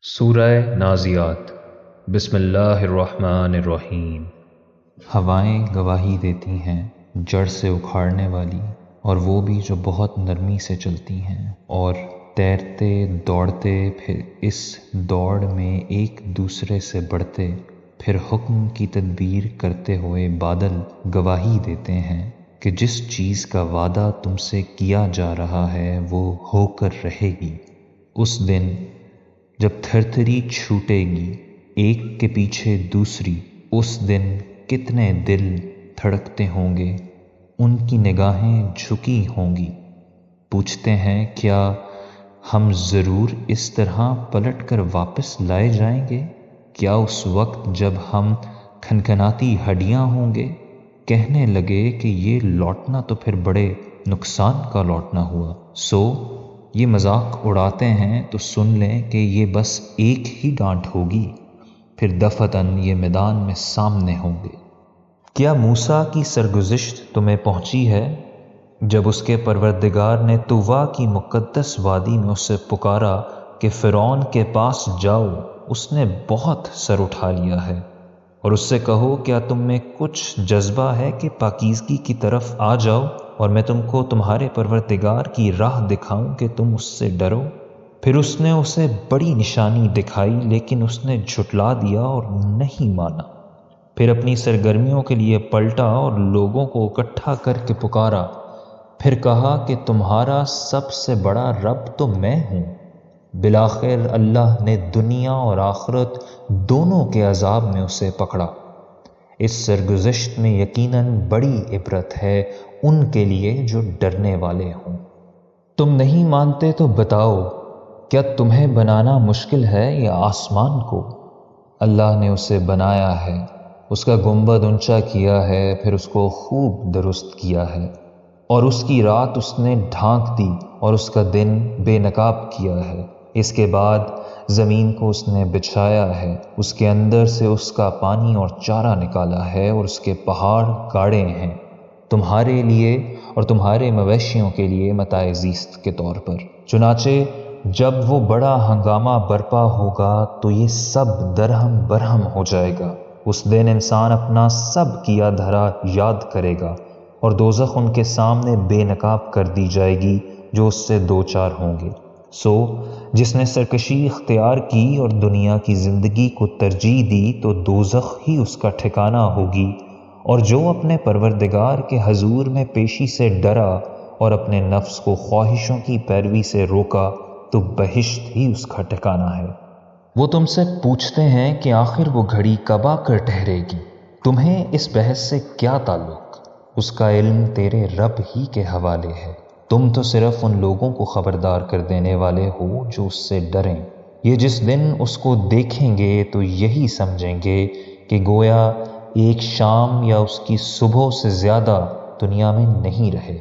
سورہ نازیات بسم اللہ الرحمن الرحیم۔ ہوائیں گواہی دیتی ہیں جڑ سے اکھاڑنے والی، اور وہ بھی جو بہت نرمی سے چلتی ہیں، اور تیرتے دوڑتے پھر اس دوڑ میں ایک دوسرے سے بڑھتے، پھر حکم کی تدبیر کرتے ہوئے بادل گواہی دیتے ہیں کہ جس چیز کا وعدہ تم سے کیا جا رہا ہے وہ ہو کر رہے گی۔ اس دن جب تھرتھری چھوٹے گی ایک کے پیچھے دوسری، اس دن کتنے دل دھڑکتے ہوں گے، ان کی نگاہیں جھکی ہوں گی، پوچھتے ہیں کیا ہم ضرور اس طرح پلٹ کر واپس لائے جائیں گے؟ کیا اس وقت جب ہم کھنکھناتی ہڈیاں ہوں گے؟ کہنے لگے کہ یہ لوٹنا تو پھر بڑے نقصان کا لوٹنا ہوا۔ یہ مذاق اڑاتے ہیں تو سن لیں کہ یہ بس ایک ہی ڈانٹ ہوگی، پھر دفعتاً یہ میدان میں سامنے ہوں گے۔ کیا موسیٰ کی سرگزشت تمہیں پہنچی ہے جب اس کے پروردگار نے طویٰ کی مقدس وادی میں اسے پکارا کہ فرعون کے پاس جاؤ، اس نے بہت سر اٹھا لیا ہے، اور اس سے کہو کیا تم میں کچھ جذبہ ہے کہ پاکیزگی کی طرف آ جاؤ اور میں تم کو تمہارے پروردگار کی راہ دکھاؤں کہ تم اس سے ڈرو؟ پھر اس نے اسے بڑی نشانی دکھائی لیکن اس نے جھٹلا دیا اور نہیں مانا۔ پھر اپنی سرگرمیوں کے لیے پلٹا اور لوگوں کو اکٹھا کر کے پکارا، پھر کہا کہ تمہارا سب سے بڑا رب تو میں ہوں۔ بالآخر اللہ نے دنیا اور آخرت دونوں کے عذاب میں اسے پکڑا۔ اس سرگزشت میں یقیناً بڑی عبرت ہے ان کے لیے جو ڈرنے والے ہوں۔ تم نہیں مانتے تو بتاؤ، کیا تمہیں بنانا مشکل ہے یا آسمان کو؟ اللہ نے اسے بنایا ہے، اس کا گنبد اونچا کیا ہے، پھر اس کو خوب درست کیا ہے، اور اس کی رات اس نے ڈھانک دی اور اس کا دن بے نقاب کیا ہے۔ اس کے بعد زمین کو اس نے بچھایا ہے، اس کے اندر سے اس کا پانی اور چارہ نکالا ہے، اور اس کے پہاڑ گاڑے ہیں تمہارے لیے اور تمہارے مویشیوں کے لیے متاع زیست کے طور پر۔ چنانچہ جب وہ بڑا ہنگامہ برپا ہوگا تو یہ سب درہم برہم ہو جائے گا۔ اس دن انسان اپنا سب کیا دھرا یاد کرے گا، اور دوزخ ان کے سامنے بے نقاب کر دی جائے گی جو اس سے دو چار ہوں گے۔ جس نے سرکشی اختیار کی اور دنیا کی زندگی کو ترجیح دی تو دوزخ ہی اس کا ٹھکانہ ہوگی، اور جو اپنے پروردگار کے حضور میں پیشی سے ڈرا اور اپنے نفس کو خواہشوں کی پیروی سے روکا تو بہشت ہی اس کا ٹھکانہ ہے۔ وہ تم سے پوچھتے ہیں کہ آخر وہ گھڑی کب آ کر ٹھہرے گی؟ تمہیں اس بحث سے کیا تعلق؟ اس کا علم تیرے رب ہی کے حوالے ہے۔ تم تو صرف ان لوگوں کو خبردار کر دینے والے ہو جو اس سے ڈریں۔ یہ جس دن اس کو دیکھیں گے تو یہی سمجھیں گے کہ گویا ایک شام یا اس کی صبح سے زیادہ دنیا میں نہیں رہے۔